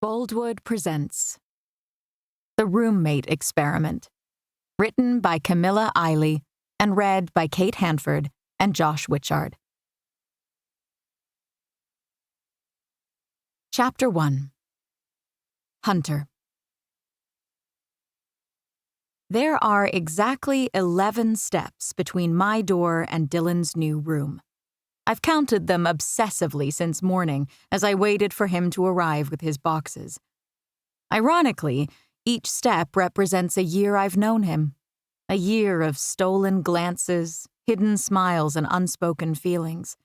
Boldwood presents The Roommate Experiment, written by Camilla Isley and read by Kate Hanford and Josh Witchard. Chapter 1. Hunter. There are exactly 11 steps between my door and Dylan's new room. I've counted them obsessively since morning as I waited for him to arrive with his boxes. Ironically, each step represents a year I've known him. A year of stolen glances, hidden smiles, and unspoken feelings.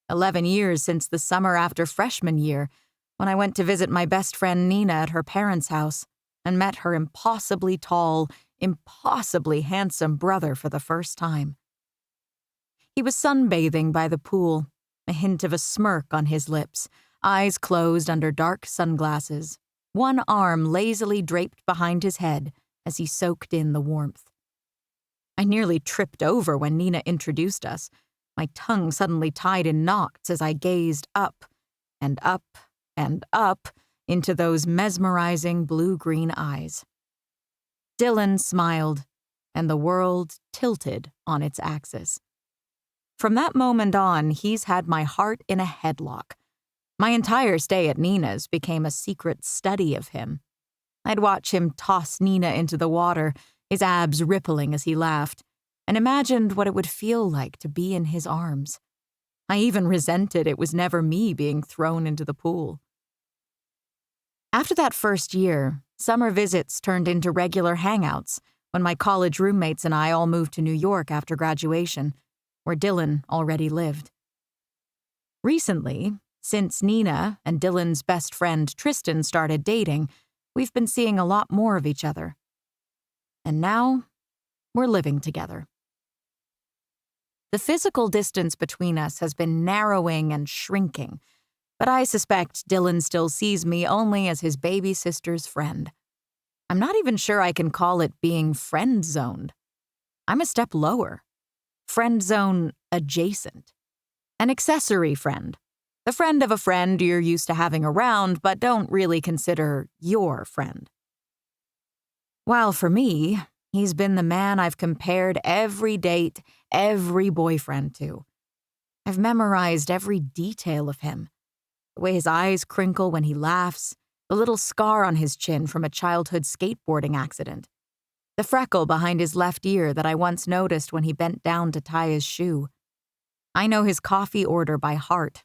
11 years since the summer after freshman year, when I went to visit my best friend Nina at her parents' house and met her impossibly tall, impossibly handsome brother for the first time. He was sunbathing by the pool, a hint of a smirk on his lips, eyes closed under dark sunglasses, one arm lazily draped behind his head as he soaked in the warmth. I nearly tripped over when Nina introduced us, my tongue suddenly tied in knots as I gazed up and up and up into those mesmerizing blue-green eyes. Dylan smiled, and the world tilted on its axis. From that moment on, he's had my heart in a headlock. My entire stay at Nina's became a secret study of him. I'd watch him toss Nina into the water, his abs rippling as he laughed, and imagined what it would feel like to be in his arms. I even resented it was never me being thrown into the pool. After that first year, summer visits turned into regular hangouts when my college roommates and I all moved to New York after graduation, where Dylan already lived. Recently, since Nina and Dylan's best friend Tristan started dating, we've been seeing a lot more of each other. And now, we're living together. The physical distance between us has been narrowing and shrinking, but I suspect Dylan still sees me only as his baby sister's friend. I'm not even sure I can call it being friend-zoned. I'm a step lower. Friend zone adjacent. An accessory friend. The friend of a friend you're used to having around but don't really consider your friend. While for me, he's been the man I've compared every date, every boyfriend to. I've memorized every detail of him. The way his eyes crinkle when he laughs, the little scar on his chin from a childhood skateboarding accident. The freckle behind his left ear that I once noticed when he bent down to tie his shoe. I know his coffee order by heart.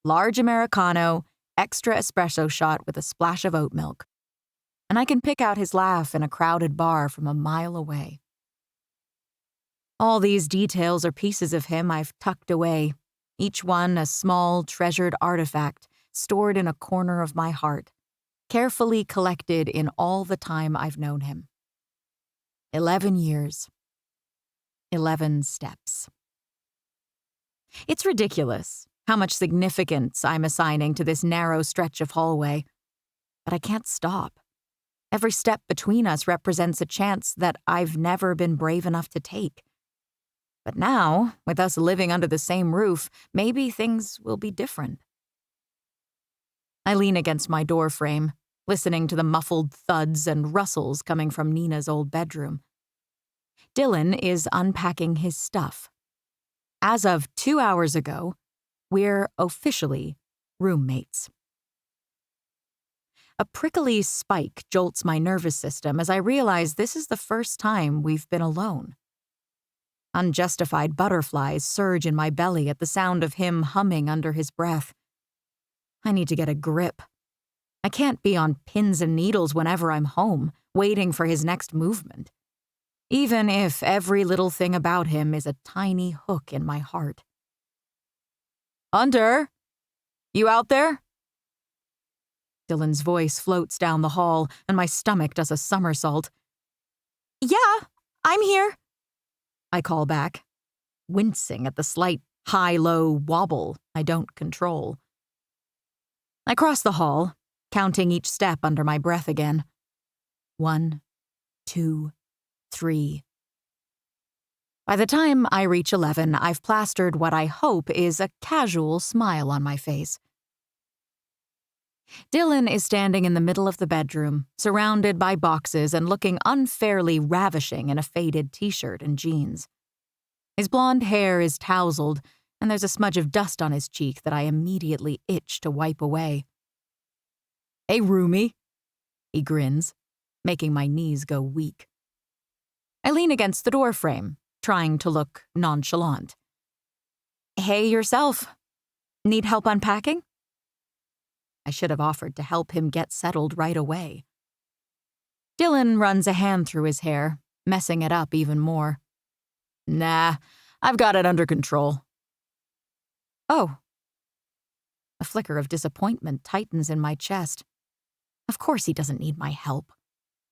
Large Americano, extra espresso shot with a splash of oat milk. And I can pick out his laugh in a crowded bar from a mile away. All these details are pieces of him I've tucked away, each one a small, treasured artifact stored in a corner of my heart, carefully collected in all the time I've known him. 11 years. 11 steps. It's ridiculous how much significance I'm assigning to this narrow stretch of hallway. But I can't stop. Every step between us represents a chance that I've never been brave enough to take. But now, with us living under the same roof, maybe things will be different. I lean against my door frame, listening to the muffled thuds and rustles coming from Nina's old bedroom. Dylan is unpacking his stuff. As of 2 hours ago, we're officially roommates. A prickly spike jolts my nervous system as I realize this is the first time we've been alone. Unjustified butterflies surge in my belly at the sound of him humming under his breath. I need to get a grip. I can't be on pins and needles whenever I'm home, waiting for his next movement. Even if every little thing about him is a tiny hook in my heart. Hunter, you out there? Dylan's voice floats down the hall, and my stomach does a somersault. Yeah, I'm here, I call back, wincing at the slight high-low wobble I don't control. I cross the hall, counting each step under my breath again. 1, 2, 3. By the time I reach 11, I've plastered what I hope is a casual smile on my face. Dylan is standing in the middle of the bedroom, surrounded by boxes and looking unfairly ravishing in a faded t-shirt and jeans. His blonde hair is tousled, and there's a smudge of dust on his cheek that I immediately itch to wipe away. "Hey, roomie," he grins, making my knees go weak. I lean against the doorframe, trying to look nonchalant. "Hey, yourself. Need help unpacking?" I should have offered to help him get settled right away. Dylan runs a hand through his hair, messing it up even more. "Nah, I've got it under control." "Oh." A flicker of disappointment tightens in my chest. Of course he doesn't need my help.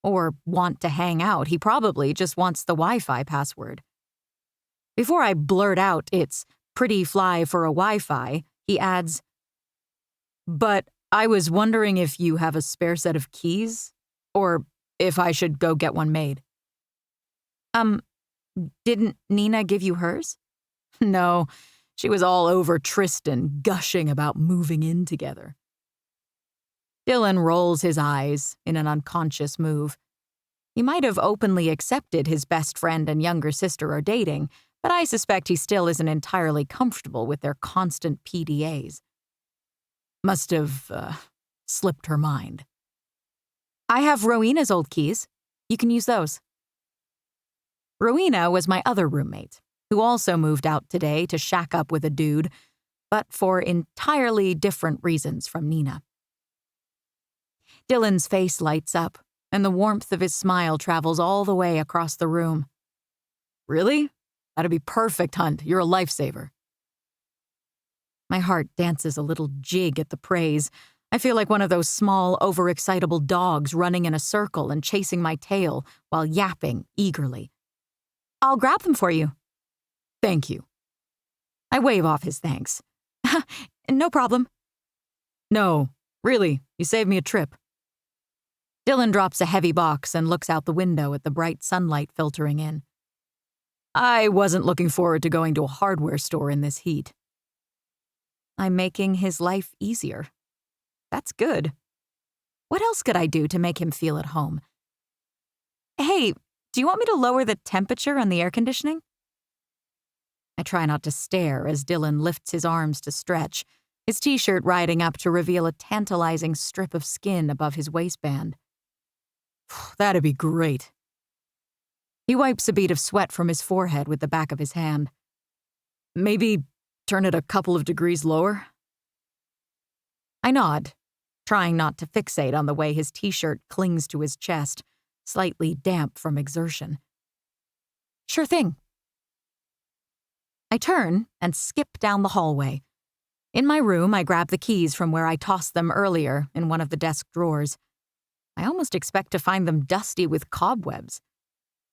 Or want to hang out. He probably just wants the Wi-Fi password. Before I blurt out it's pretty fly for a Wi-Fi, he adds, "But I was wondering if you have a spare set of keys, or if I should go get one made." Didn't Nina give you hers?" "No, she was all over Tristan, gushing about moving in together." Dylan rolls his eyes in an unconscious move. He might have openly accepted his best friend and younger sister are dating, but I suspect he still isn't entirely comfortable with their constant PDAs. Must have slipped her mind. "I have Rowena's old keys. You can use those." Rowena was my other roommate, who also moved out today to shack up with a dude, but for entirely different reasons from Nina. Dylan's face lights up, and the warmth of his smile travels all the way across the room. "Really? That'd be perfect, Hunt. You're a lifesaver." My heart dances a little jig at the praise. I feel like one of those small, overexcitable dogs running in a circle and chasing my tail while yapping eagerly. "I'll grab them for you." "Thank you." I wave off his thanks. "No problem." "No, really, you saved me a trip." Dylan drops a heavy box and looks out the window at the bright sunlight filtering in. "I wasn't looking forward to going to a hardware store in this heat." I'm making his life easier. That's good. What else could I do to make him feel at home? "Hey, do you want me to lower the temperature on the air conditioning?" I try not to stare as Dylan lifts his arms to stretch, his t-shirt riding up to reveal a tantalizing strip of skin above his waistband. "That'd be great." He wipes a bead of sweat from his forehead with the back of his hand. "Maybe turn it a couple of degrees lower?" I nod, trying not to fixate on the way his t-shirt clings to his chest, slightly damp from exertion. "Sure thing." I turn and skip down the hallway. In my room, I grab the keys from where I tossed them earlier in one of the desk drawers. I almost expect to find them dusty with cobwebs.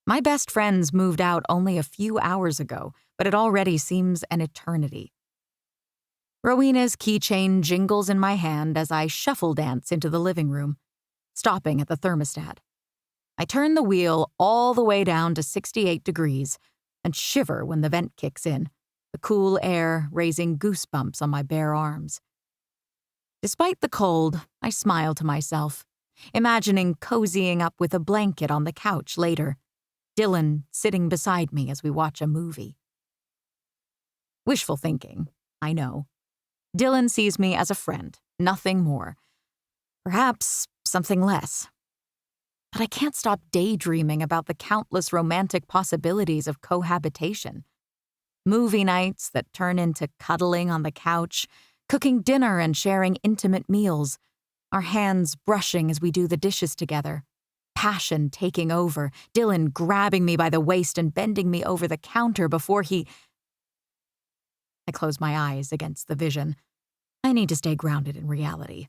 My best friends moved out only a few hours ago, but it already seems an eternity. Rowena's keychain jingles in my hand as I shuffle dance into the living room, stopping at the thermostat. I turn the wheel all the way down to 68 degrees and shiver when the vent kicks in, the cool air raising goosebumps on my bare arms. Despite the cold, I smile to myself, imagining cozying up with a blanket on the couch later, Dylan sitting beside me as we watch a movie. Wishful thinking, I know. Dylan sees me as a friend, nothing more. Perhaps something less. But I can't stop daydreaming about the countless romantic possibilities of cohabitation. Movie nights that turn into cuddling on the couch, cooking dinner and sharing intimate meals, our hands brushing as we do the dishes together, passion taking over, Dylan grabbing me by the waist and bending me over the counter before he... I close my eyes against the vision. I need to stay grounded in reality.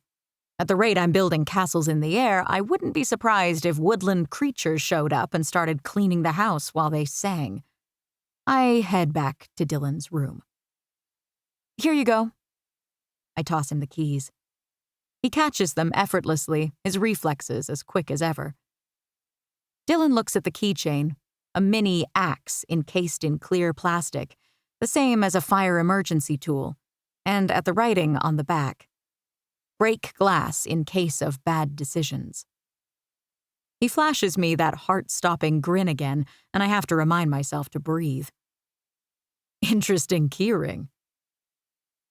At the rate I'm building castles in the air, I wouldn't be surprised if woodland creatures showed up and started cleaning the house while they sang. I head back to Dylan's room. Here you go. I toss him the keys. He catches them effortlessly, his reflexes as quick as ever. Dylan looks at the keychain, a mini axe encased in clear plastic, the same as a fire emergency tool, and at the writing on the back. break glass in case of bad decisions. He flashes me that heart-stopping grin again, and I have to remind myself to breathe. Interesting keyring.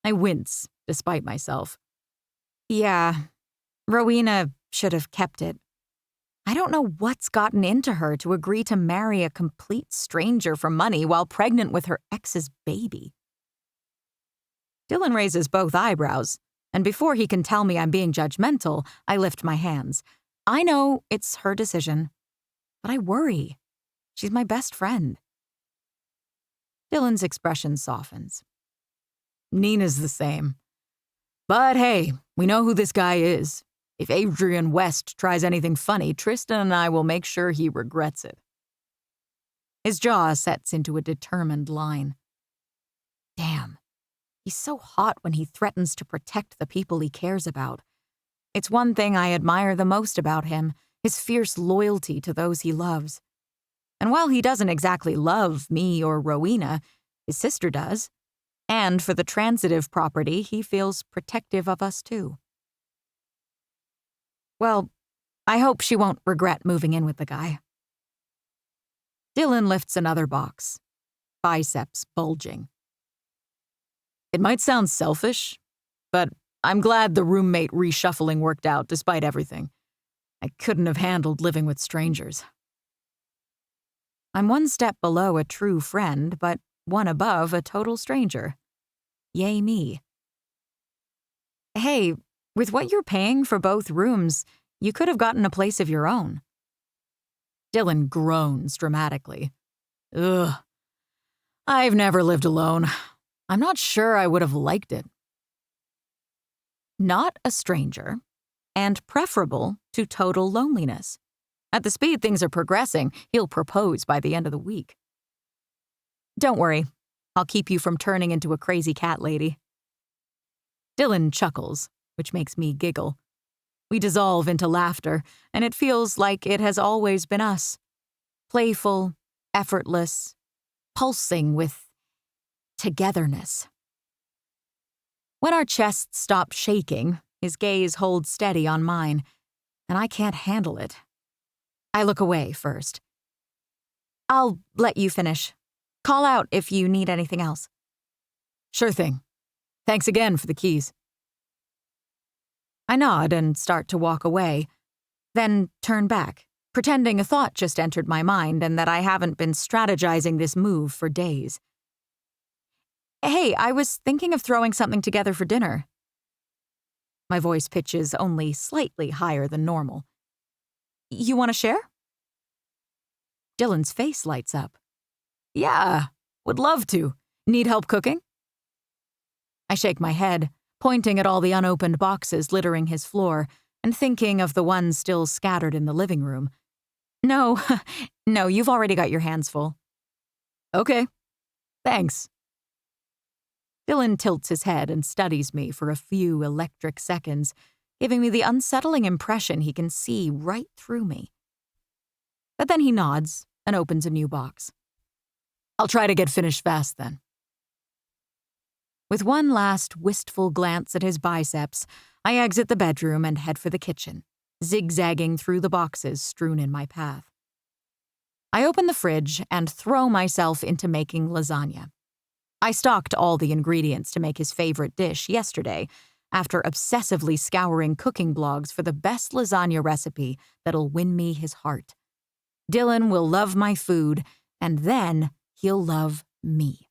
I wince, despite myself. Yeah, Rowena should have kept it. I don't know what's gotten into her to agree to marry a complete stranger for money while pregnant with her ex's baby. Dylan raises both eyebrows, and before he can tell me I'm being judgmental, I lift my hands. I know it's her decision, but I worry. She's my best friend. Dylan's expression softens. Nina's the same. But hey, we know who this guy is. If Adrian West tries anything funny, Tristan and I will make sure he regrets it. His jaw sets into a determined line. Damn, he's so hot when he threatens to protect the people he cares about. It's one thing I admire the most about him, his fierce loyalty to those he loves. And while he doesn't exactly love me or Rowena, his sister does. And for the transitive property, he feels protective of us too. Well, I hope she won't regret moving in with the guy. Dylan lifts another box, biceps bulging. It might sound selfish, but I'm glad the roommate reshuffling worked out despite everything. I couldn't have handled living with strangers. I'm one step below a true friend, but one above a total stranger. Yay me. Hey, with what you're paying for both rooms, you could have gotten a place of your own. Dylan groans dramatically. Ugh. I've never lived alone. I'm not sure I would have liked it. Not a stranger, and preferable to total loneliness. At the speed things are progressing, he'll propose by the end of the week. Don't worry, I'll keep you from turning into a crazy cat lady. Dylan chuckles, which makes me giggle. We dissolve into laughter, and it feels like it has always been us. Playful, effortless, pulsing with togetherness. When our chests stop shaking, his gaze holds steady on mine, and I can't handle it. I look away first. I'll let you finish. Call out if you need anything else. Sure thing. Thanks again for the keys. I nod and start to walk away, then turn back, pretending a thought just entered my mind and that I haven't been strategizing this move for days. Hey, I was thinking of throwing something together for dinner. My voice pitches only slightly higher than normal. You want to share? Dylan's face lights up. Yeah, would love to. Need help cooking? I shake my head, pointing at all the unopened boxes littering his floor and thinking of the ones still scattered in the living room. No, no, you've already got your hands full. Okay, thanks. Dylan tilts his head and studies me for a few electric seconds, giving me the unsettling impression he can see right through me. But then he nods and opens a new box. I'll try to get finished fast then. With one last wistful glance at his biceps, I exit the bedroom and head for the kitchen, zigzagging through the boxes strewn in my path. I open the fridge and throw myself into making lasagna. I stocked all the ingredients to make his favorite dish yesterday, after obsessively scouring cooking blogs for the best lasagna recipe that'll win me his heart. Dylan will love my food, and then he'll love me.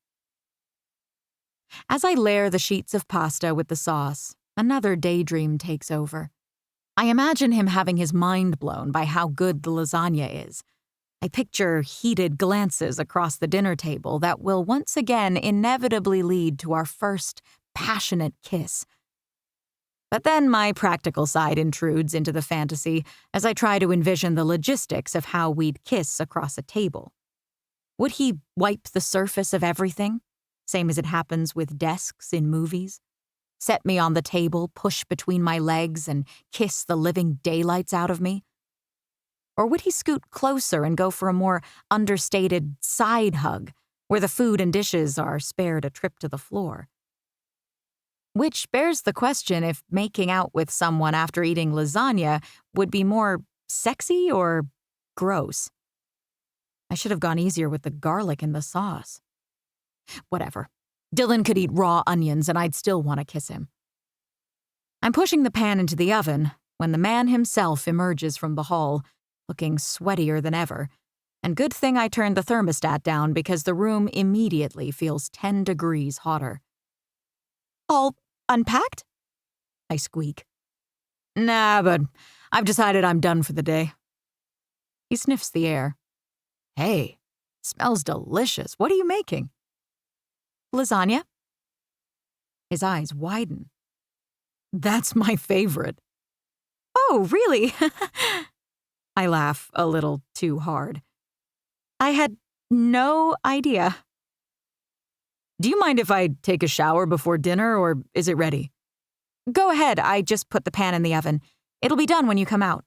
As I layer the sheets of pasta with the sauce, another daydream takes over. I imagine him having his mind blown by how good the lasagna is. I picture heated glances across the dinner table that will once again inevitably lead to our first passionate kiss. But then my practical side intrudes into the fantasy as I try to envision the logistics of how we'd kiss across a table. Would he wipe the surface of everything, same as it happens with desks in movies? Set me on the table, push between my legs, and kiss the living daylights out of me? Or would he scoot closer and go for a more understated side hug, where the food and dishes are spared a trip to the floor? Which bears the question if making out with someone after eating lasagna would be more sexy or gross. I should have gone easier with the garlic in the sauce. Whatever. Dylan could eat raw onions and I'd still want to kiss him. I'm pushing the pan into the oven when the man himself emerges from the hall, looking sweatier than ever. And good thing I turned the thermostat down because the room immediately feels 10 degrees hotter. All unpacked? I squeak. Nah, but I've decided I'm done for the day. He sniffs the air. Hey, smells delicious. What are you making? Lasagna. His eyes widen. That's my favorite. Oh, really? I laugh a little too hard. I had no idea. Do you mind if I take a shower before dinner, or is it ready? Go ahead, I just put the pan in the oven. It'll be done when you come out.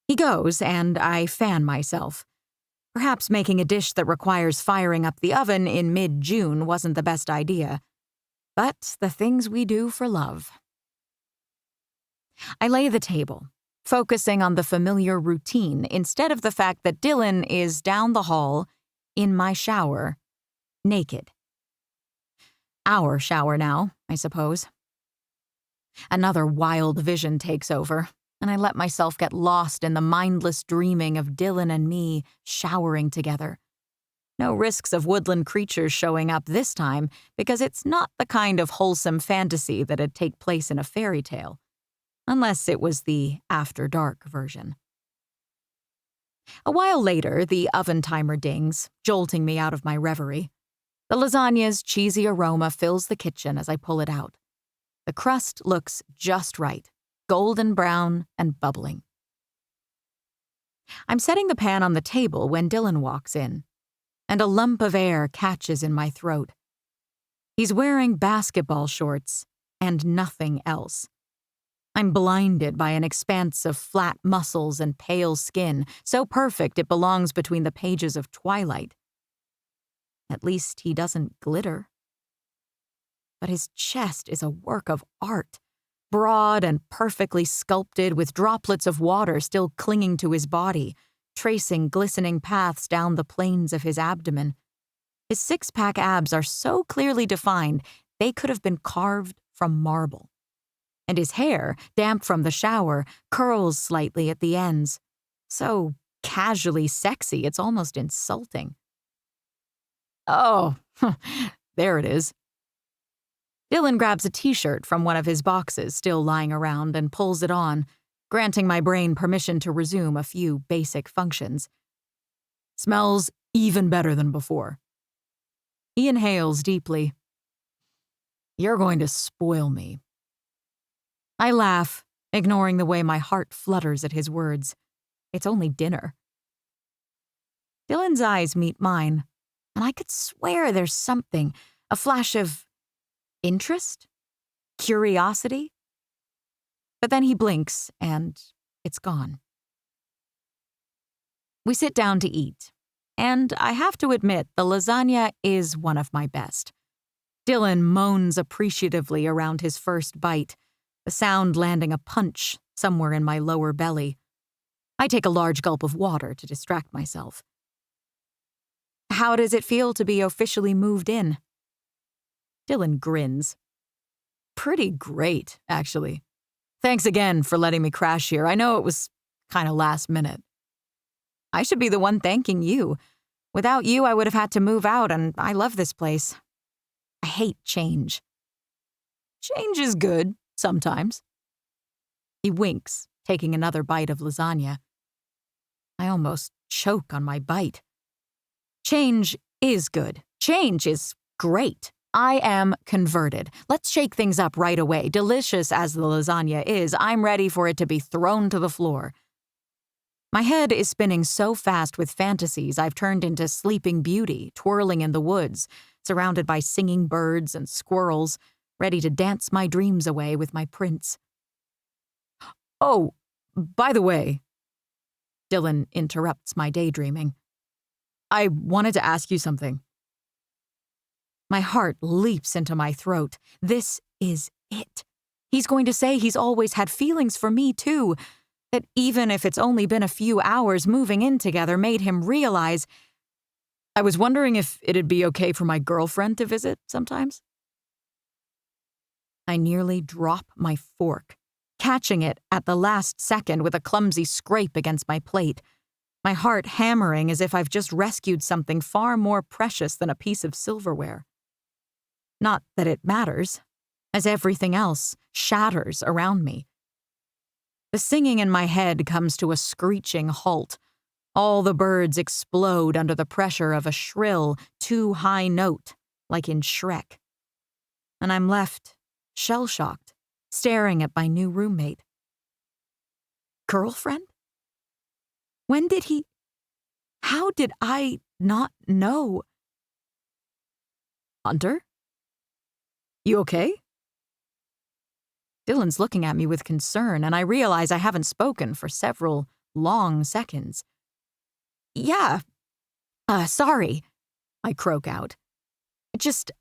He goes, and I fan myself. Perhaps making a dish that requires firing up the oven in mid-June wasn't the best idea. But the things we do for love. I lay the table, focusing on the familiar routine instead of the fact that Dylan is down the hall, in my shower, naked. Our shower now, I suppose. Another wild vision takes over, and I let myself get lost in the mindless dreaming of Dylan and me showering together. No risks of woodland creatures showing up this time, because it's not the kind of wholesome fantasy that'd take place in a fairy tale. Unless it was the after dark version. A while later, the oven timer dings, jolting me out of my reverie. The lasagna's cheesy aroma fills the kitchen as I pull it out. The crust looks just right, golden brown and bubbling. I'm setting the pan on the table when Dylan walks in, and a lump of air catches in my throat. He's wearing basketball shorts and nothing else. I'm blinded by an expanse of flat muscles and pale skin, so perfect it belongs between the pages of Twilight. At least he doesn't glitter. But his chest is a work of art, broad and perfectly sculpted with droplets of water still clinging to his body, tracing glistening paths down the planes of his abdomen. His six-pack abs are so clearly defined they could have been carved from marble. And his hair, damp from the shower, curls slightly at the ends. So casually sexy, it's almost insulting. Oh, there it is. Dylan grabs a t-shirt from one of his boxes still lying around and pulls it on, granting my brain permission to resume a few basic functions. Smells even better than before. He inhales deeply. You're going to spoil me. I laugh, ignoring the way my heart flutters at his words. It's only dinner. Dylan's eyes meet mine, and I could swear there's something, a flash of interest? Curiosity? But then he blinks, and it's gone. We sit down to eat, and I have to admit the lasagna is one of my best. Dylan moans appreciatively around his first bite, the sound landing a punch somewhere in my lower belly. I take a large gulp of water to distract myself. How does it feel to be officially moved in? Dylan grins. Pretty great, actually. Thanks again for letting me crash here. I know it was kind of last minute. I should be the one thanking you. Without you, I would have had to move out, and I love this place. I hate change. Change is good. Sometimes. He winks, taking another bite of lasagna. I almost choke on my bite. Change is good. Change is great. I am converted. Let's shake things up right away. Delicious as the lasagna is, I'm ready for it to be thrown to the floor. My head is spinning so fast with fantasies I've turned into Sleeping Beauty, twirling in the woods, surrounded by singing birds and squirrels, ready to dance my dreams away with my prince. Oh, by the way, Dylan interrupts my daydreaming. I wanted to ask you something. My heart leaps into my throat. This is it. He's going to say he's always had feelings for me, too. That even if it's only been a few hours, moving in together made him realize. I was wondering if it'd be okay for my girlfriend to visit sometimes. I nearly drop my fork, catching it at the last second with a clumsy scrape against my plate, my heart hammering as if I've just rescued something far more precious than a piece of silverware. Not that it matters, as everything else shatters around me. The singing in my head comes to a screeching halt. All the birds explode under the pressure of a shrill, too high note, like in Shrek. And I'm left, shell-shocked, staring at my new roommate. Girlfriend? When did he? How did I not know? Hunter? You okay? Dylan's looking at me with concern, and I realize I haven't spoken for several long seconds. Yeah. Sorry, I croak out. Just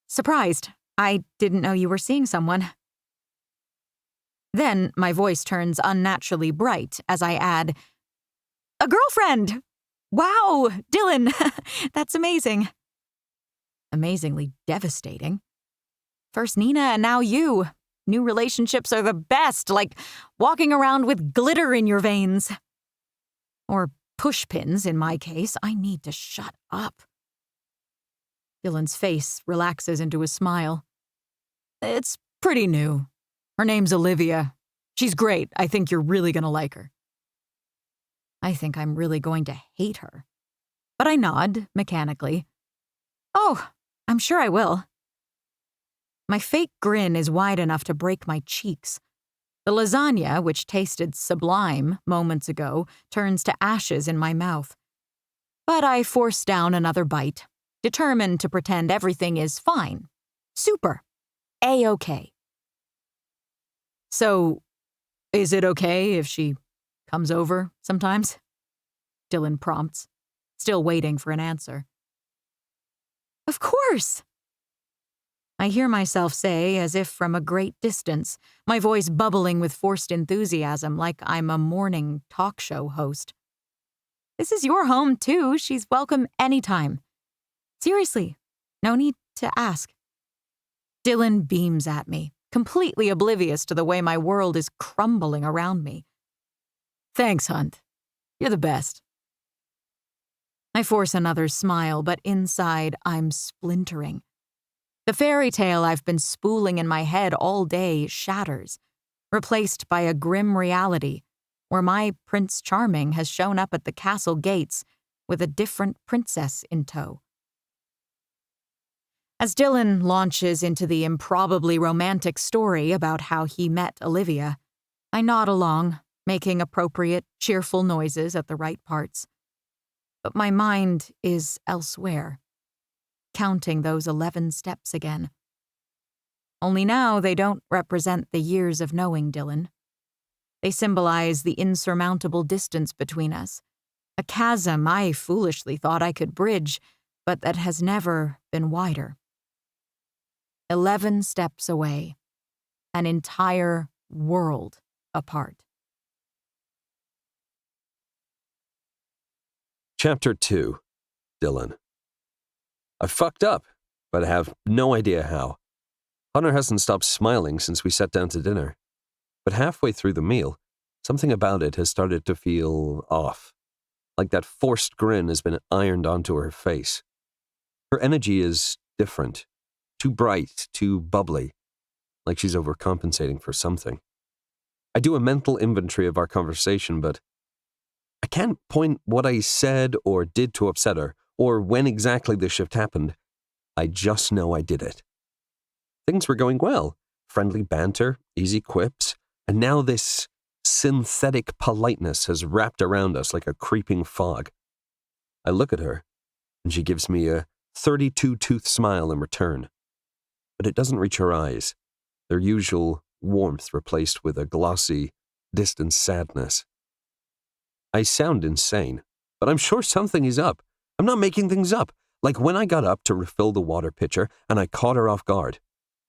surprised. I didn't know you were seeing someone. Then my voice turns unnaturally bright as I add, a girlfriend! Wow, Dylan, that's amazing. Amazingly devastating. First Nina and now you. New relationships are the best, like walking around with glitter in your veins. Or pushpins, in my case. I need to shut up. Dylan's face relaxes into a smile. It's pretty new. Her name's Olivia. She's great. I think you're really going to like her. I think I'm really going to hate her. But I nod, mechanically. Oh, I'm sure I will. My fake grin is wide enough to break my cheeks. The lasagna, which tasted sublime moments ago, turns to ashes in my mouth. But I force down another bite, determined to pretend everything is fine. Super. A-okay. So, is it okay if she comes over sometimes? Dylan prompts, still waiting for an answer. Of course! I hear myself say, as if from a great distance, my voice bubbling with forced enthusiasm like I'm a morning talk show host. This is your home, too. She's welcome anytime. Seriously, no need to ask. Dylan beams at me, completely oblivious to the way my world is crumbling around me. Thanks, Hunt. You're the best. I force another smile, but inside I'm splintering. The fairy tale I've been spooling in my head all day shatters, replaced by a grim reality where my Prince Charming has shown up at the castle gates with a different princess in tow. As Dylan launches into the improbably romantic story about how he met Olivia, I nod along, making appropriate, cheerful noises at the right parts. But my mind is elsewhere, counting those 11 steps again. Only now they don't represent the years of knowing Dylan. They symbolize the insurmountable distance between us, a chasm I foolishly thought I could bridge, but that has never been wider. 11 steps away, an entire world apart. Chapter 2. Dylan. I fucked up, but I have no idea how. Hunter hasn't stopped smiling since we sat down to dinner. But halfway through the meal, something about it has started to feel off. Like that forced grin has been ironed onto her face. Her energy is different. Too bright, too bubbly. Like she's overcompensating for something. I do a mental inventory of our conversation, but I can't point what I said or did to upset her, or when exactly the shift happened. I just know I did it. Things were going well. Friendly banter, easy quips, and now this synthetic politeness has wrapped around us like a creeping fog. I look at her, and she gives me a 32-tooth smile in return. But it doesn't reach her eyes, their usual warmth replaced with a glossy, distant sadness. I sound insane, but I'm sure something is up. I'm not making things up. Like when I got up to refill the water pitcher and I caught her off guard.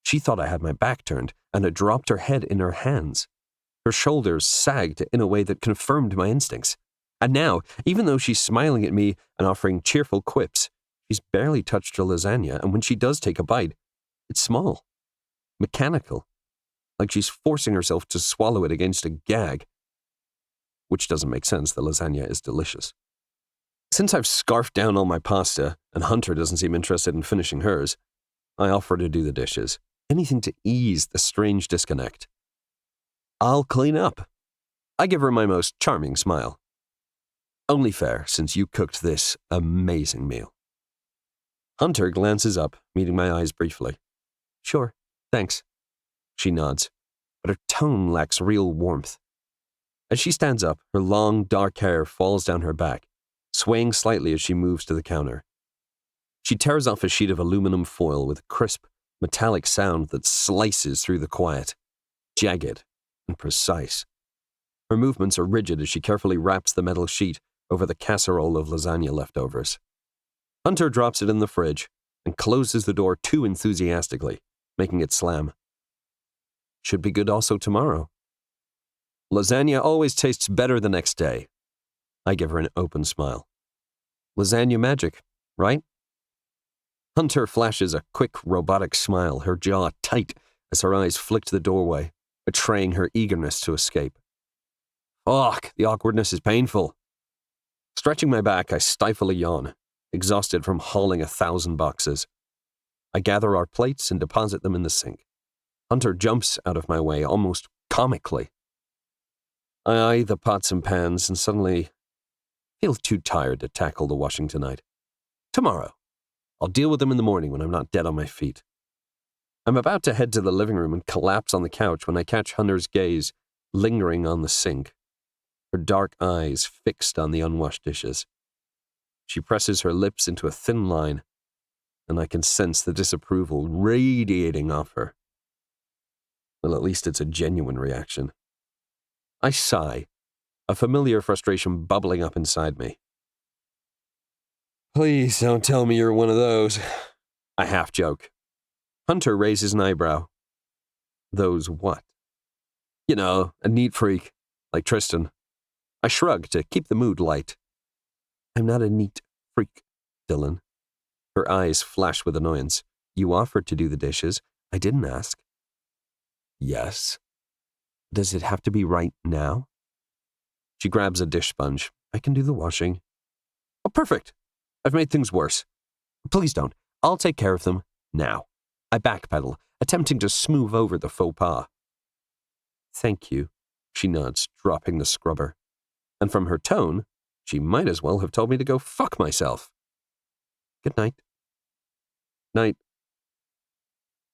She thought I had my back turned and had dropped her head in her hands. Her shoulders sagged in a way that confirmed my instincts. And now, even though she's smiling at me and offering cheerful quips, she's barely touched her lasagna, and when she does take a bite, it's small, mechanical, like she's forcing herself to swallow it against a gag. Which doesn't make sense, the lasagna is delicious. Since I've scarfed down all my pasta, and Hunter doesn't seem interested in finishing hers, I offer to do the dishes, anything to ease the strange disconnect. I'll clean up. I give her my most charming smile. Only fair, since you cooked this amazing meal. Hunter glances up, meeting my eyes briefly. Sure, thanks. She nods, but her tone lacks real warmth. As she stands up, her long, dark hair falls down her back, swaying slightly as she moves to the counter. She tears off a sheet of aluminum foil with a crisp, metallic sound that slices through the quiet, jagged and precise. Her movements are rigid as she carefully wraps the metal sheet over the casserole of lasagna leftovers. Hunter drops it in the fridge and closes the door too enthusiastically, making it slam. Should be good also tomorrow. Lasagna always tastes better the next day. I give her an open smile. Lasagna magic, right? Hunter flashes a quick, robotic smile, her jaw tight as her eyes flick to the doorway, betraying her eagerness to escape. Fuck, the awkwardness is painful. Stretching my back, I stifle a yawn, exhausted from hauling 1,000 boxes. I gather our plates and deposit them in the sink. Hunter jumps out of my way, almost comically. I eye the pots and pans and suddenly feel too tired to tackle the washing tonight. Tomorrow. I'll deal with them in the morning when I'm not dead on my feet. I'm about to head to the living room and collapse on the couch when I catch Hunter's gaze lingering on the sink, her dark eyes fixed on the unwashed dishes. She presses her lips into a thin line, and I can sense the disapproval radiating off her. Well, at least it's a genuine reaction. I sigh, a familiar frustration bubbling up inside me. Please don't tell me you're one of those. I half joke. Hunter raises an eyebrow. Those what? You know, a neat freak, like Tristan. I shrug to keep the mood light. I'm not a neat freak, Dylan. Her eyes flash with annoyance. You offered to do the dishes. I didn't ask. Yes. Does it have to be right now? She grabs a dish sponge. I can do the washing. Oh, perfect. I've made things worse. Please don't. I'll take care of them now. I backpedal, attempting to smooth over the faux pas. Thank you, she nods, dropping the scrubber. And from her tone, she might as well have told me to go fuck myself. Good night. Night.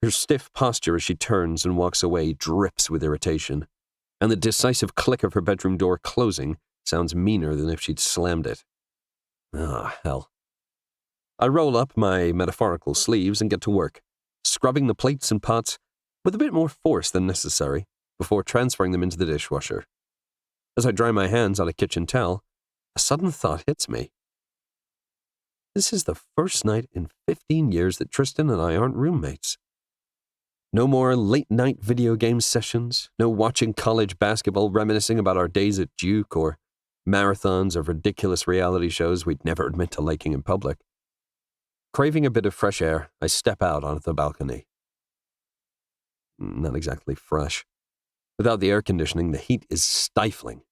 Her stiff posture as she turns and walks away drips with irritation, and the decisive click of her bedroom door closing sounds meaner than if she'd slammed it. Ah, hell. I roll up my metaphorical sleeves and get to work, scrubbing the plates and pots with a bit more force than necessary before transferring them into the dishwasher. As I dry my hands on a kitchen towel, a sudden thought hits me. This is the first night in 15 years that Tristan and I aren't roommates. No more late-night video game sessions, no watching college basketball reminiscing about our days at Duke, or marathons of ridiculous reality shows we'd never admit to liking in public. Craving a bit of fresh air, I step out onto the balcony. Not exactly fresh. Without the air conditioning, the heat is stifling.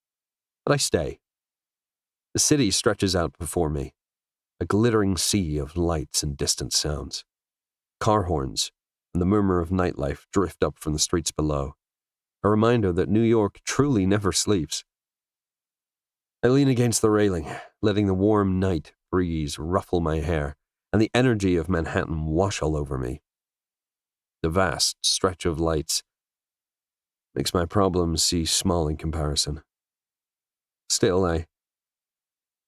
But I stay. The city stretches out before me, a glittering sea of lights and distant sounds. Car horns and the murmur of nightlife drift up from the streets below, a reminder that New York truly never sleeps. I lean against the railing, letting the warm night breeze ruffle my hair and the energy of Manhattan wash all over me. The vast stretch of lights makes my problems seem small in comparison. Still, I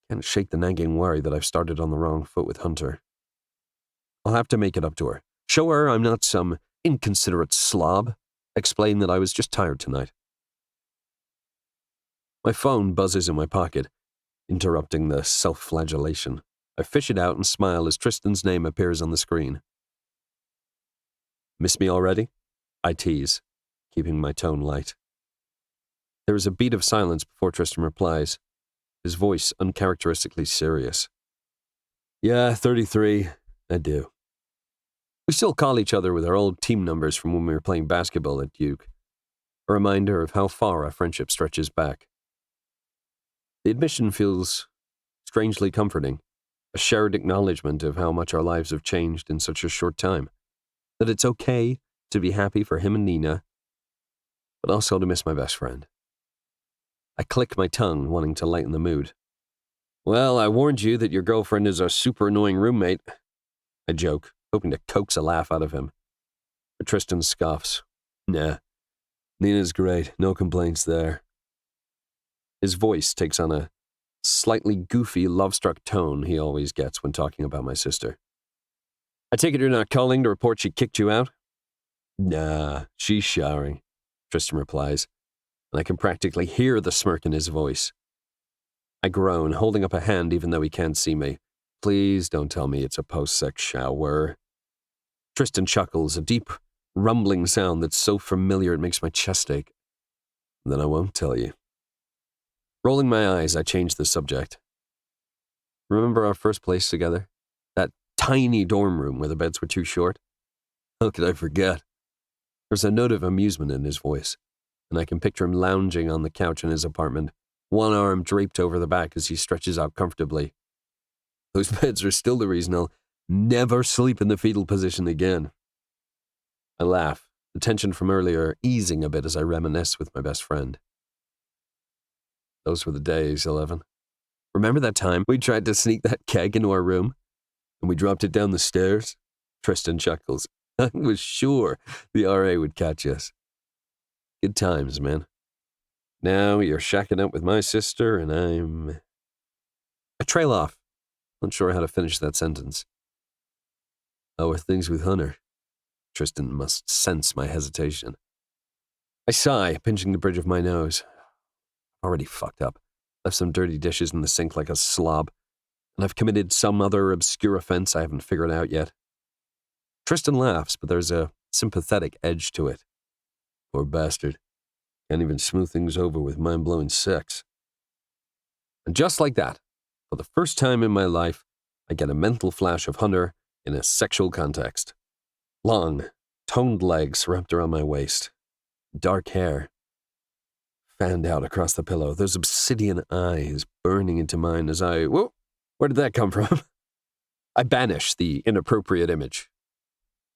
can't shake the nagging worry that I've started on the wrong foot with Hunter. I'll have to make it up to her. Show her I'm not some inconsiderate slob. Explain that I was just tired tonight. My phone buzzes in my pocket, interrupting the self-flagellation. I fish it out and smile as Tristan's name appears on the screen. Miss me already? I tease, keeping my tone light. There is a beat of silence before Tristan replies, his voice uncharacteristically serious. Yeah, 33. I do. We still call each other with our old team numbers from when we were playing basketball at Duke, a reminder of how far our friendship stretches back. The admission feels strangely comforting, a shared acknowledgement of how much our lives have changed in such a short time, that it's okay to be happy for him and Nina, but also to miss my best friend. I click my tongue, wanting to lighten the mood. Well, I warned you that your girlfriend is a super annoying roommate, I joke, hoping to coax a laugh out of him. But Tristan scoffs. Nah, Nina's great, no complaints there. His voice takes on a slightly goofy, love-struck tone he always gets when talking about my sister. I take it you're not calling to report she kicked you out? Nah, she's showering, Tristan replies, and I can practically hear the smirk in his voice. I groan, holding up a hand even though he can't see me. Please don't tell me it's a post-sex shower. Tristan chuckles, a deep, rumbling sound that's so familiar it makes my chest ache. Then I won't tell you. Rolling my eyes, I change the subject. Remember our first place together? That tiny dorm room where the beds were too short? How could I forget? There's a note of amusement in his voice, and I can picture him lounging on the couch in his apartment, one arm draped over the back as he stretches out comfortably. Those beds are still the reason I'll never sleep in the fetal position again. I laugh, the tension from earlier easing a bit as I reminisce with my best friend. Those were the days, 11. Remember that time we tried to sneak that keg into our room? And we dropped it down the stairs? Tristan chuckles. I was sure the RA would catch us. Good times, man. Now you're shacking up with my sister and I trail off, unsure how to finish that sentence. How are things with Hunter? Tristan must sense my hesitation. I sigh, pinching the bridge of my nose. Already fucked up. Left some dirty dishes in the sink like a slob, and I've committed some other obscure offense I haven't figured out yet. Tristan laughs, but there's a sympathetic edge to it. Poor bastard. Can't even smooth things over with mind-blowing sex. And just like that, for the first time in my life, I get a mental flash of Hunter in a sexual context. Long, toned legs wrapped around my waist. Dark hair fanned out across the pillow, those obsidian eyes burning into mine as whoa, where did that come from? I banish the inappropriate image.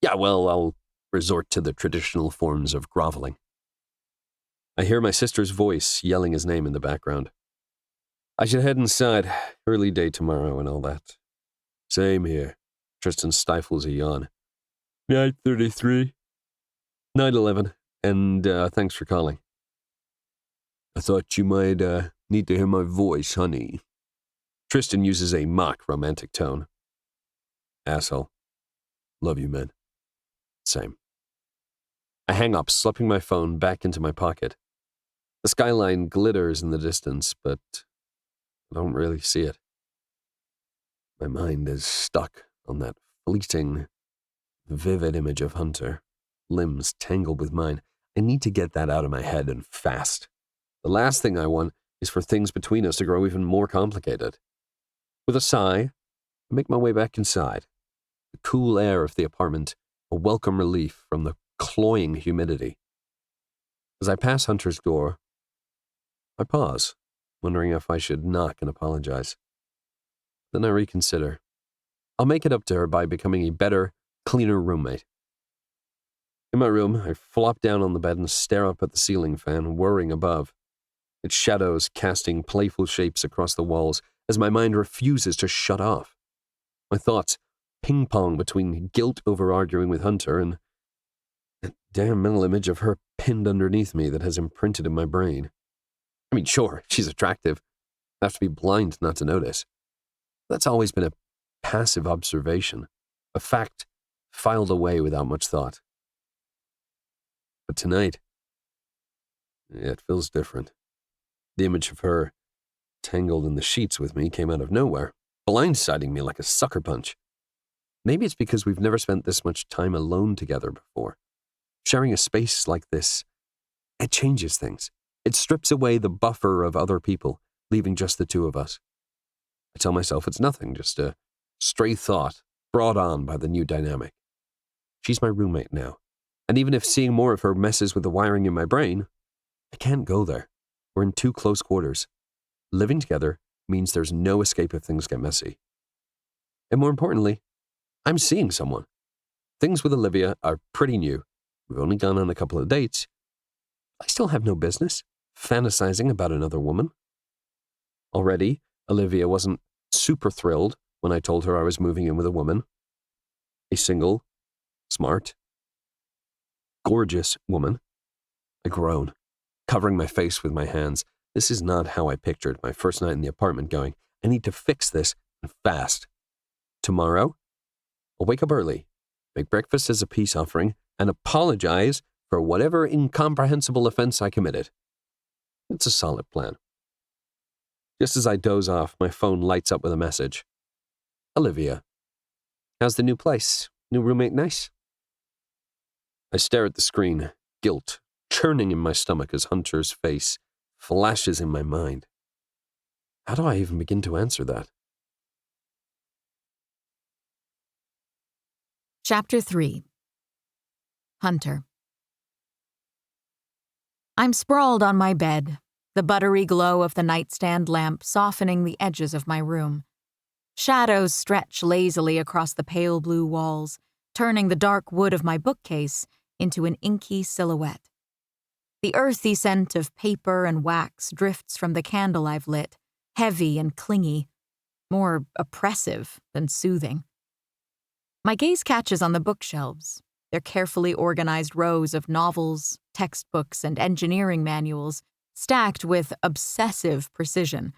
Yeah, well, I'll resort to the traditional forms of groveling. I hear my sister's voice yelling his name in the background. I should head inside. Early day tomorrow and all that. Same here. Tristan stifles a yawn. Night 33. Night 11. And thanks for calling. I thought you might need to hear my voice, honey. Tristan uses a mock romantic tone. Asshole. Love you, man. Same. I hang up, slipping my phone back into my pocket. The skyline glitters in the distance, but I don't really see it. My mind is stuck on that fleeting, vivid image of Hunter, limbs tangled with mine. I need to get that out of my head and fast. The last thing I want is for things between us to grow even more complicated. With a sigh, I make my way back inside. The cool air of the apartment, a welcome relief from the cloying humidity. As I pass Hunter's door, I pause, wondering if I should knock and apologize. Then I reconsider. I'll make it up to her by becoming a better, cleaner roommate. In my room, I flop down on the bed and stare up at the ceiling fan, whirring above. Its shadows casting playful shapes across the walls as my mind refuses to shut off. My thoughts ping-pong between guilt over arguing with Hunter and that damn mental image of her pinned underneath me that has imprinted in my brain. I mean, sure, she's attractive. I have to be blind not to notice. That's always been a passive observation, a fact filed away without much thought. But tonight, it feels different. The image of her, tangled in the sheets with me, came out of nowhere, blindsiding me like a sucker punch. Maybe it's because we've never spent this much time alone together before. Sharing a space like this, it changes things. It strips away the buffer of other people, leaving just the two of us. I tell myself it's nothing, just a stray thought brought on by the new dynamic. She's my roommate now, and even if seeing more of her messes with the wiring in my brain, I can't go there. We're in too close quarters. Living together means there's no escape if things get messy. And more importantly, I'm seeing someone. Things with Olivia are pretty new. We've only gone on a couple of dates. I still have no business fantasizing about another woman. Already, Olivia wasn't super thrilled when I told her I was moving in with a woman. A single, smart, gorgeous woman. I groan, covering my face with my hands. This is not how I pictured my first night in the apartment going. I need to fix this, and fast. Tomorrow, I'll wake up early, make breakfast as a peace offering, and apologize for whatever incomprehensible offense I committed. It's a solid plan. Just as I doze off, my phone lights up with a message. Olivia, how's the new place? New roommate nice? I stare at the screen, guilt churning in my stomach as Hunter's face flashes in my mind. How do I even begin to answer that? Chapter 3. Hunter. I'm sprawled on my bed, the buttery glow of the nightstand lamp softening the edges of my room. Shadows stretch lazily across the pale blue walls, turning the dark wood of my bookcase into an inky silhouette. The earthy scent of paper and wax drifts from the candle I've lit, heavy and clingy, more oppressive than soothing. My gaze catches on the bookshelves, their carefully organized rows of novels, textbooks, and engineering manuals stacked with obsessive precision,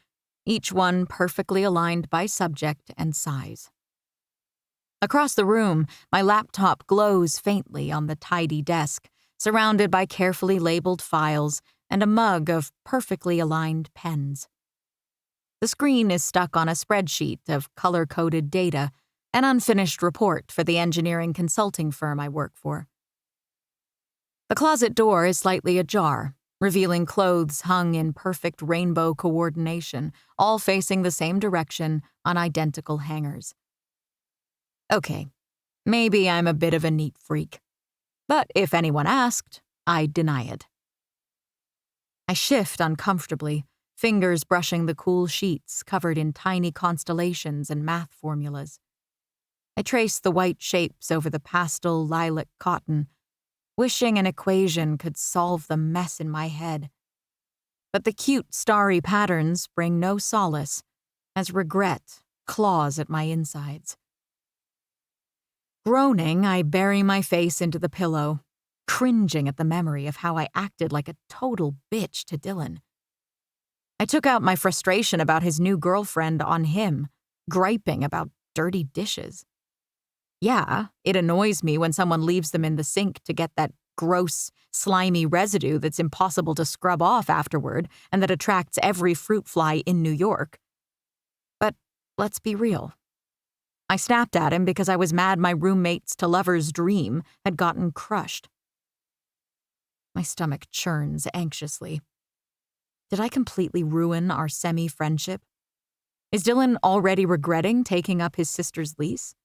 each one perfectly aligned by subject and size. Across the room, my laptop glows faintly on the tidy desk, surrounded by carefully labeled files and a mug of perfectly aligned pens. The screen is stuck on a spreadsheet of color-coded data, an unfinished report for the engineering consulting firm I work for. The closet door is slightly ajar, revealing clothes hung in perfect rainbow coordination, all facing the same direction on identical hangers. Okay, maybe I'm a bit of a neat freak. But if anyone asked, I'd deny it. I shift uncomfortably, fingers brushing the cool sheets covered in tiny constellations and math formulas. I trace the white shapes over the pastel lilac cotton, wishing an equation could solve the mess in my head. But the cute starry patterns bring no solace, as regret claws at my insides. Groaning, I bury my face into the pillow, cringing at the memory of how I acted like a total bitch to Dylan. I took out my frustration about his new girlfriend on him, griping about dirty dishes. Yeah, it annoys me when someone leaves them in the sink to get that gross, slimy residue that's impossible to scrub off afterward and that attracts every fruit fly in New York. But let's be real. I snapped at him because I was mad my roommate's to lover's dream had gotten crushed. My stomach churns anxiously. Did I completely ruin our semi-friendship? Is Dylan already regretting taking up his sister's lease?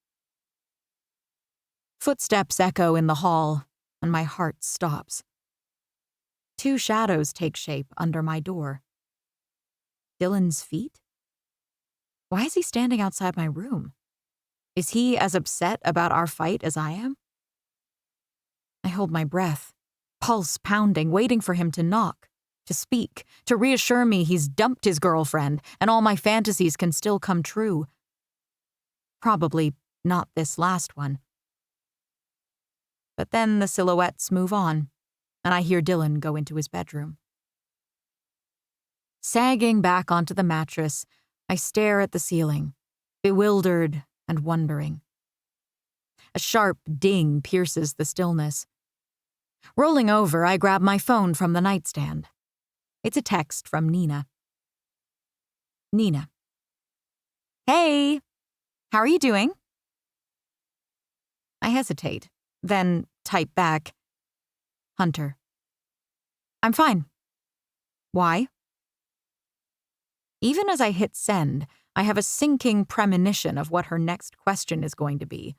Footsteps echo in the hall, and my heart stops. Two shadows take shape under my door. Dylan's feet? Why is he standing outside my room? Is he as upset about our fight as I am? I hold my breath, pulse pounding, waiting for him to knock, to speak, to reassure me he's dumped his girlfriend and all my fantasies can still come true. Probably not this last one. But then the silhouettes move on, and I hear Dylan go into his bedroom. Sagging back onto the mattress, I stare at the ceiling, bewildered and wondering. A sharp ding pierces the stillness. Rolling over, I grab my phone from the nightstand. It's a text from Nina. Nina. Hey, how are you doing? I hesitate, then type back, Hunter. I'm fine. Why? Even as I hit send, I have a sinking premonition of what her next question is going to be.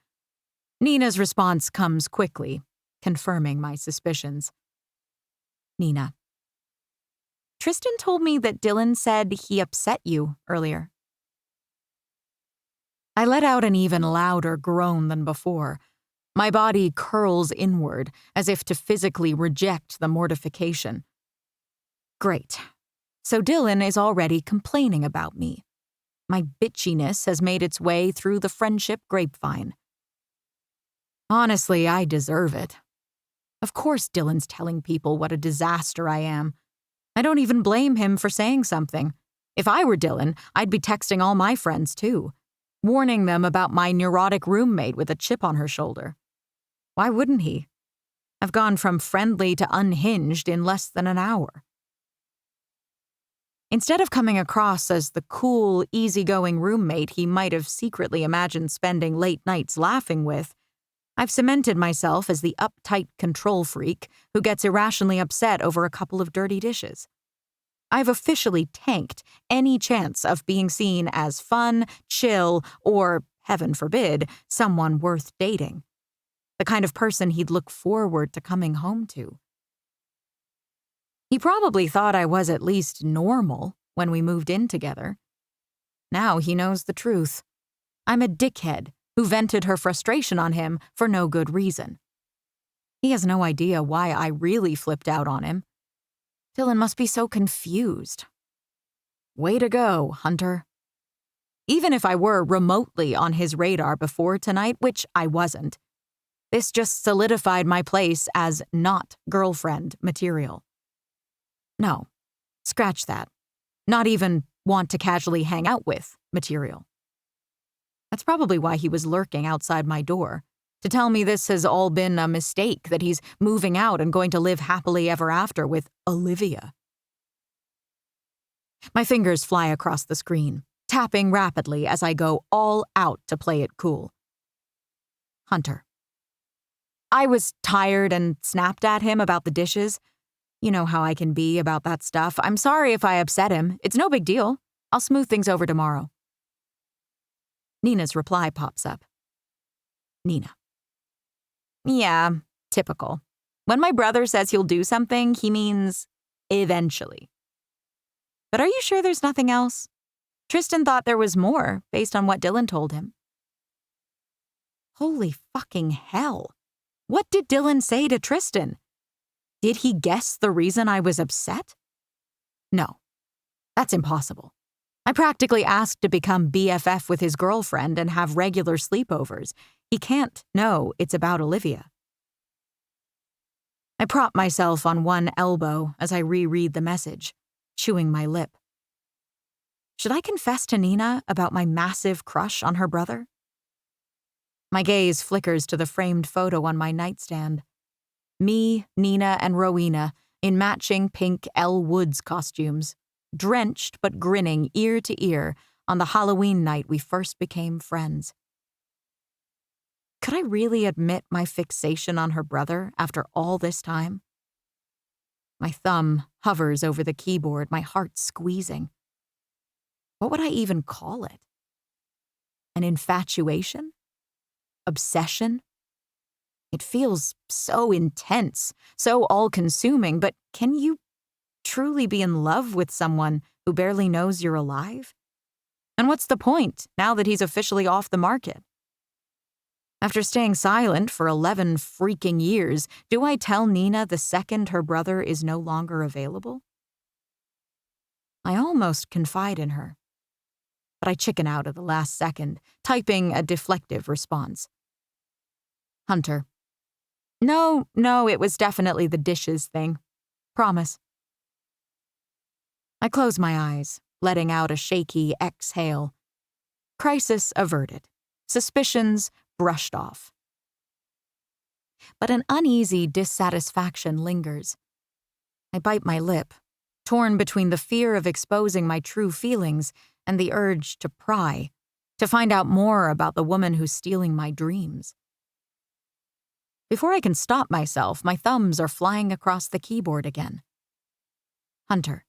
Nina's response comes quickly, confirming my suspicions. Nina. Tristan told me that Dylan said he upset you earlier. I let out an even louder groan than before. My body curls inward, as if to physically reject the mortification. Great. So Dylan is already complaining about me. My bitchiness has made its way through the friendship grapevine. Honestly, I deserve it. Of course Dylan's telling people what a disaster I am. I don't even blame him for saying something. If I were Dylan, I'd be texting all my friends too, warning them about my neurotic roommate with a chip on her shoulder. Why wouldn't he? I've gone from friendly to unhinged in less than an hour. Instead of coming across as the cool, easygoing roommate he might have secretly imagined spending late nights laughing with, I've cemented myself as the uptight control freak who gets irrationally upset over a couple of dirty dishes. I've officially tanked any chance of being seen as fun, chill, or, heaven forbid, someone worth dating. The kind of person he'd look forward to coming home to. He probably thought I was at least normal when we moved in together. Now he knows the truth. I'm a dickhead who vented her frustration on him for no good reason. He has no idea why I really flipped out on him. Dylan must be so confused. Way to go, Hunter. Even if I were remotely on his radar before tonight, which I wasn't, this just solidified my place as not girlfriend material. No, scratch that. Not even want to casually hang out with material. That's probably why he was lurking outside my door, to tell me this has all been a mistake, that he's moving out and going to live happily ever after with Olivia. My fingers fly across the screen, tapping rapidly as I go all out to play it cool. Hunter. I was tired and snapped at him about the dishes. You know how I can be about that stuff. I'm sorry if I upset him. It's no big deal. I'll smooth things over tomorrow. Nina's reply pops up. Nina. Yeah, typical. When my brother says he'll do something, he means eventually. But are you sure there's nothing else? Tristan thought there was more, based on what Dylan told him. Holy fucking hell. What did Dylan say to Tristan? Did he guess the reason I was upset? No, that's impossible. I practically asked to become BFF with his girlfriend and have regular sleepovers. He can't know it's about Olivia. I prop myself on one elbow as I reread the message, chewing my lip. Should I confess to Nina about my massive crush on her brother? My gaze flickers to the framed photo on my nightstand. Me, Nina, and Rowena in matching pink Elle Woods costumes, drenched but grinning ear to ear on the Halloween night we first became friends. Could I really admit my fixation on her brother after all this time? My thumb hovers over the keyboard, my heart squeezing. What would I even call it? An infatuation? Obsession? It feels so intense, so all-consuming, but can you truly be in love with someone who barely knows you're alive? And what's the point now that he's officially off the market? After staying silent for 11 freaking years, do I tell Nina the second her brother is no longer available? I almost confide in her, but I chicken out at the last second, typing a deflective response. Hunter. No, it was definitely the dishes thing. Promise. I close my eyes, letting out a shaky exhale. Crisis averted. Suspicions brushed off. But an uneasy dissatisfaction lingers. I bite my lip, torn between the fear of exposing my true feelings and the urge to pry, to find out more about the woman who's stealing my dreams. Before I can stop myself, my thumbs are flying across the keyboard again. Hunter.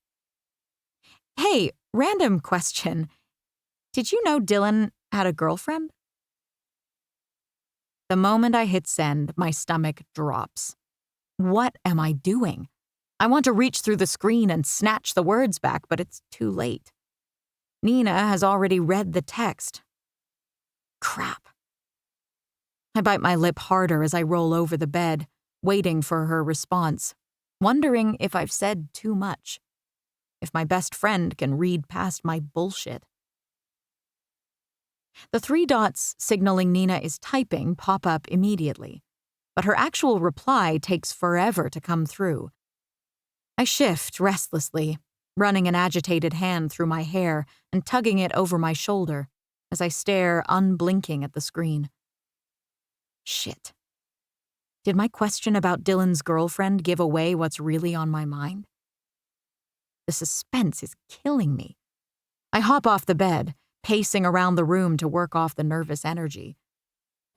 Hey, random question. Did you know Dylan had a girlfriend? The moment I hit send, my stomach drops. What am I doing? I want to reach through the screen and snatch the words back, but it's too late. Nina has already read the text. Crap. I bite my lip harder as I roll over the bed, waiting for her response, wondering if I've said too much, if my best friend can read past my bullshit. The 3 dots signaling Nina is typing pop up immediately, but her actual reply takes forever to come through. I shift restlessly, running an agitated hand through my hair and tugging it over my shoulder as I stare unblinking at the screen. Shit. Did my question about Dylan's girlfriend give away what's really on my mind? The suspense is killing me. I hop off the bed, pacing around the room to work off the nervous energy.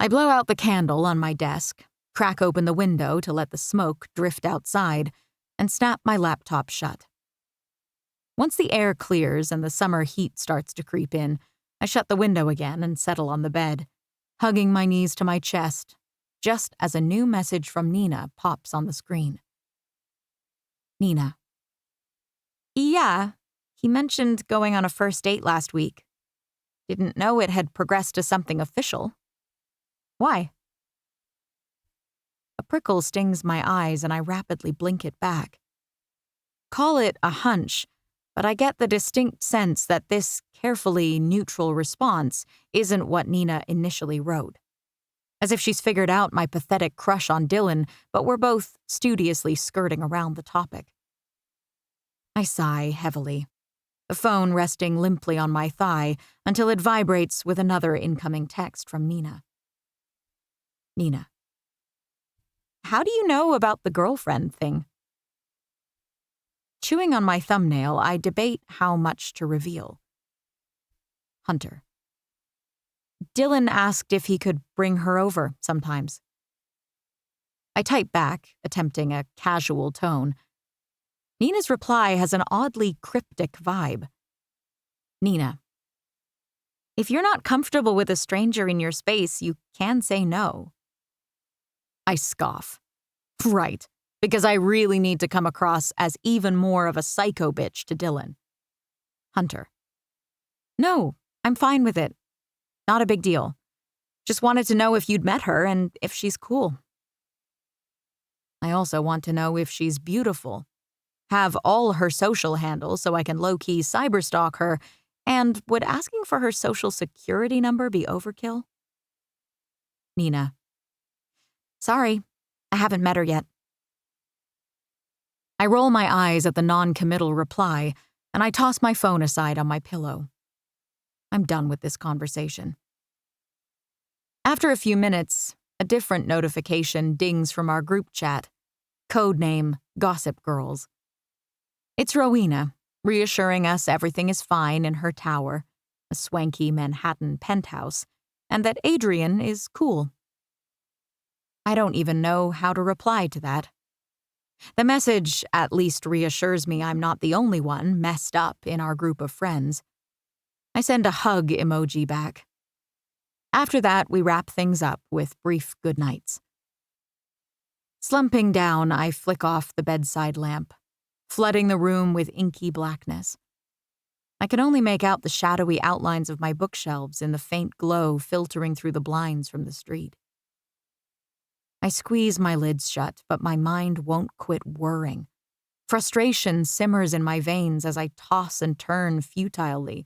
I blow out the candle on my desk, crack open the window to let the smoke drift outside, and snap my laptop shut. Once the air clears and the summer heat starts to creep in, I shut the window again and settle on the bed, hugging my knees to my chest, just as a new message from Nina pops on the screen. Nina. Yeah, he mentioned going on a first date last week. Didn't know it had progressed to something official. Why? A prickle stings my eyes and I rapidly blink it back. Call it a hunch, but I get the distinct sense that this carefully neutral response isn't what Nina initially wrote. As if she's figured out my pathetic crush on Dylan, but we're both studiously skirting around the topic. I sigh heavily, the phone resting limply on my thigh until it vibrates with another incoming text from Nina. Nina. How do you know about the girlfriend thing? Chewing on my thumbnail, I debate how much to reveal. Hunter. Dylan asked if he could bring her over sometimes. I type back, attempting a casual tone. Nina's reply has an oddly cryptic vibe. Nina. If you're not comfortable with a stranger in your space, you can say no. I scoff. Right, because I really need to come across as even more of a psycho bitch to Dylan. Hunter. No, I'm fine with it. Not a big deal. Just wanted to know if you'd met her and if she's cool. I also want to know if she's beautiful. Have all her social handles so I can low-key cyberstalk her, and would asking for her social security number be overkill? Nina. Sorry, I haven't met her yet. I roll my eyes at the non-committal reply, and I toss my phone aside on my pillow. I'm done with this conversation. After a few minutes, a different notification dings from our group chat. Codename Gossip Girls. It's Rowena, reassuring us everything is fine in her tower, a swanky Manhattan penthouse, and that Adrian is cool. I don't even know how to reply to that. The message at least reassures me I'm not the only one messed up in our group of friends. I send a hug emoji back. After that, we wrap things up with brief goodnights. Slumping down, I flick off the bedside lamp, flooding the room with inky blackness. I can only make out the shadowy outlines of my bookshelves in the faint glow filtering through the blinds from the street. I squeeze my lids shut, but my mind won't quit whirring. Frustration simmers in my veins as I toss and turn futilely,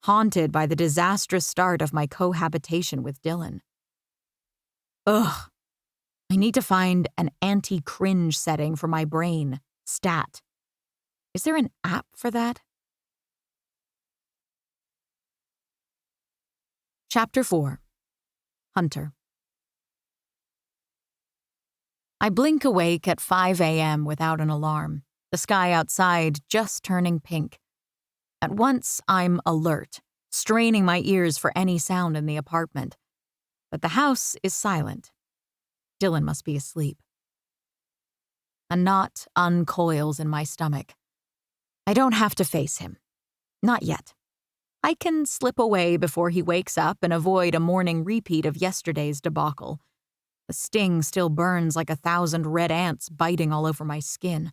haunted by the disastrous start of my cohabitation with Dylan. Ugh. I need to find an anti-cringe setting for my brain, stat. Is there an app for that? Chapter 4. Hunter. I blink awake at 5 a.m. without an alarm, the sky outside just turning pink. At once, I'm alert, straining my ears for any sound in the apartment. But the house is silent. Dylan must be asleep. A knot uncoils in my stomach. I don't have to face him. Not yet. I can slip away before he wakes up and avoid a morning repeat of yesterday's debacle. The sting still burns like 1,000 red ants biting all over my skin.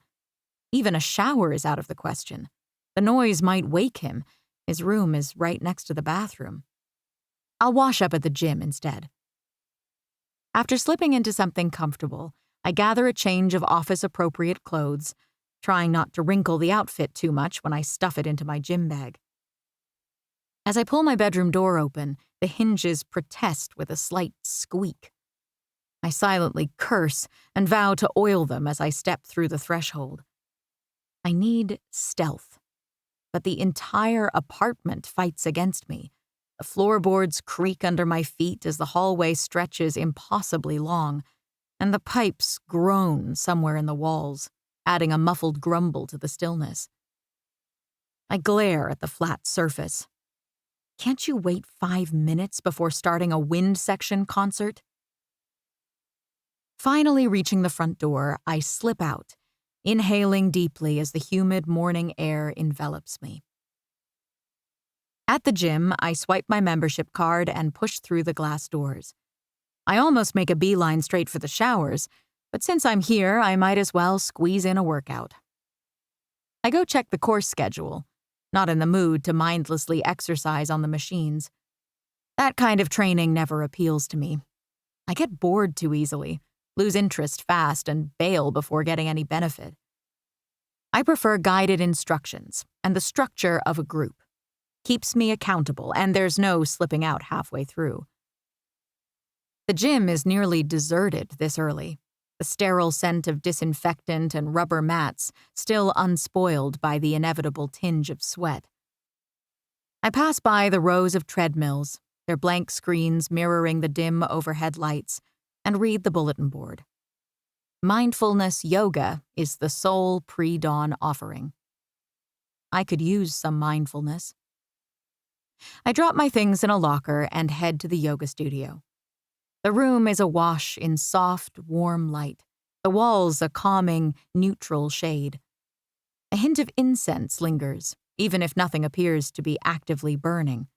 Even a shower is out of the question. The noise might wake him. His room is right next to the bathroom. I'll wash up at the gym instead. After slipping into something comfortable, I gather a change of office-appropriate clothes, trying not to wrinkle the outfit too much when I stuff it into my gym bag. As I pull my bedroom door open, the hinges protest with a slight squeak. I silently curse and vow to oil them as I step through the threshold. I need stealth, but the entire apartment fights against me. The floorboards creak under my feet as the hallway stretches impossibly long, and the pipes groan somewhere in the walls, adding a muffled grumble to the stillness. I glare at the flat surface. Can't you wait 5 minutes before starting a wind section concert? Finally reaching the front door, I slip out, inhaling deeply as the humid morning air envelops me. At the gym, I swipe my membership card and push through the glass doors. I almost make a beeline straight for the showers, but since I'm here, I might as well squeeze in a workout. I go check the course schedule, not in the mood to mindlessly exercise on the machines. That kind of training never appeals to me. I get bored too easily, lose interest fast, and bail before getting any benefit. I prefer guided instructions and the structure of a group. Keeps me accountable, and there's no slipping out halfway through. The gym is nearly deserted this early, the sterile scent of disinfectant and rubber mats still unspoiled by the inevitable tinge of sweat. I pass by the rows of treadmills, their blank screens mirroring the dim overhead lights, and read the bulletin board. Mindfulness yoga is the sole pre-dawn offering. I could use some mindfulness. I drop my things in a locker and head to the yoga studio. The room is awash in soft, warm light, the walls a calming, neutral shade. A hint of incense lingers, even if nothing appears to be actively burning.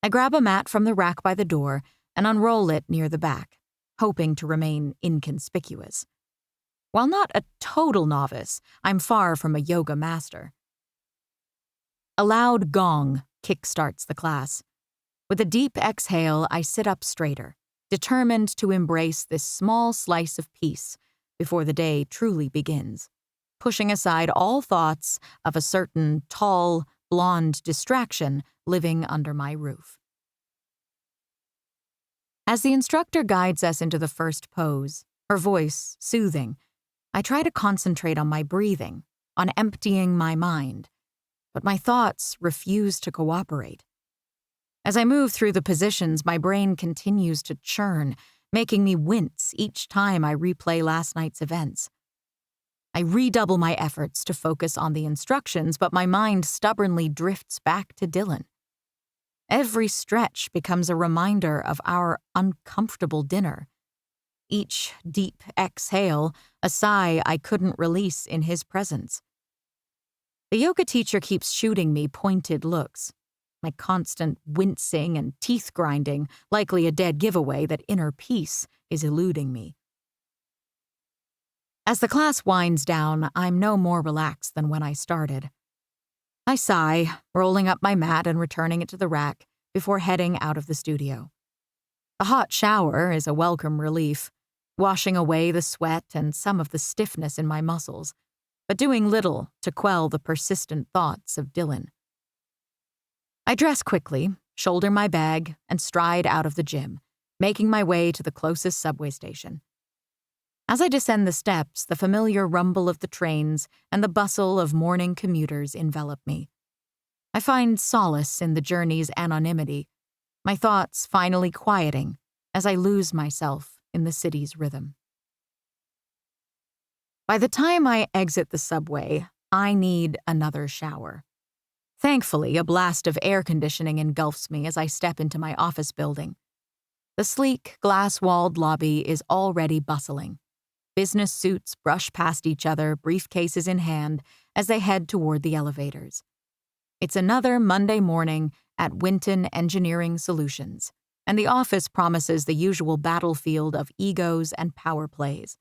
I grab a mat from the rack by the door and unroll it near the back, hoping to remain inconspicuous. While not a total novice, I'm far from a yoga master. A loud gong kickstarts the class. With a deep exhale, I sit up straighter, determined to embrace this small slice of peace before the day truly begins, pushing aside all thoughts of a certain tall, blonde distraction living under my roof. As the instructor guides us into the first pose, her voice soothing, I try to concentrate on my breathing, on emptying my mind, but my thoughts refuse to cooperate. As I move through the positions, my brain continues to churn, making me wince each time I replay last night's events. I redouble my efforts to focus on the instructions, but my mind stubbornly drifts back to Dylan. Every stretch becomes a reminder of our uncomfortable dinner. Each deep exhale, a sigh I couldn't release in his presence. The yoga teacher keeps shooting me pointed looks. My constant wincing and teeth grinding, likely a dead giveaway that inner peace is eluding me. As the class winds down, I'm no more relaxed than when I started. I sigh, rolling up my mat and returning it to the rack before heading out of the studio. The hot shower is a welcome relief, washing away the sweat and some of the stiffness in my muscles, but doing little to quell the persistent thoughts of Dylan. I dress quickly, shoulder my bag, and stride out of the gym, making my way to the closest subway station. As I descend the steps, the familiar rumble of the trains and the bustle of morning commuters envelop me. I find solace in the journey's anonymity, my thoughts finally quieting as I lose myself in the city's rhythm. By the time I exit the subway, I need another shower. Thankfully, a blast of air conditioning engulfs me as I step into my office building. The sleek, glass-walled lobby is already bustling. Business suits brush past each other, briefcases in hand, as they head toward the elevators. It's another Monday morning at Winton Engineering Solutions, and the office promises the usual battlefield of egos and power plays.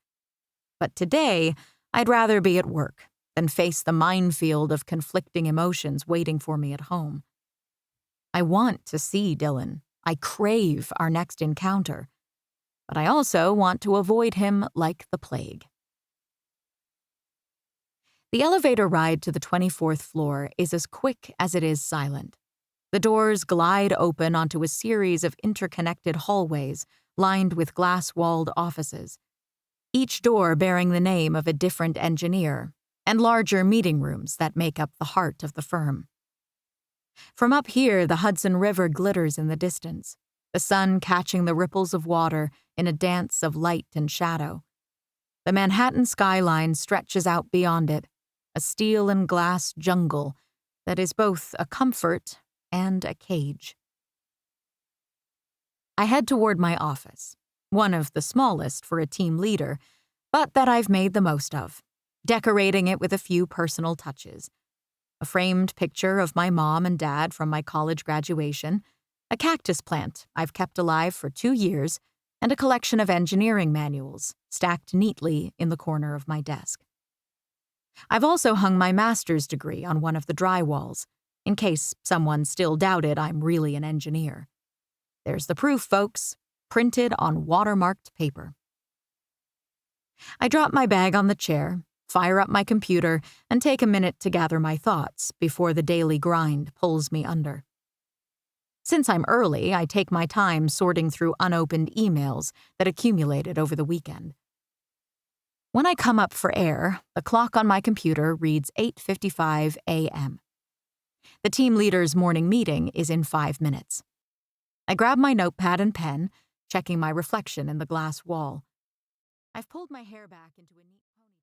But today, I'd rather be at work than face the minefield of conflicting emotions waiting for me at home. I want to see Dylan. I crave our next encounter. But I also want to avoid him like the plague. The elevator ride to the 24th floor is as quick as it is silent. The doors glide open onto a series of interconnected hallways lined with glass-walled offices, each door bearing the name of a different engineer, and larger meeting rooms that make up the heart of the firm. From up here, the Hudson River glitters in the distance, the sun catching the ripples of water in a dance of light and shadow. The Manhattan skyline stretches out beyond it, a steel and glass jungle that is both a comfort and a cage. I head toward my office, one of the smallest for a team leader, but that I've made the most of, decorating it with a few personal touches. A framed picture of my mom and dad from my college graduation, a cactus plant I've kept alive for 2 years, and a collection of engineering manuals stacked neatly in the corner of my desk. I've also hung my master's degree on one of the dry walls, in case someone still doubted I'm really an engineer. There's the proof, folks, printed on watermarked paper. I drop my bag on the chair, fire up my computer, and take a minute to gather my thoughts before the daily grind pulls me under. Since I'm early, I take my time sorting through unopened emails that accumulated over the weekend. When I come up for air, the clock on my computer reads 8:55 a.m. The team leader's morning meeting is in 5 minutes. I grab my notepad and pen, checking my reflection in the glass wall. I've pulled my hair back into a neat ponytail.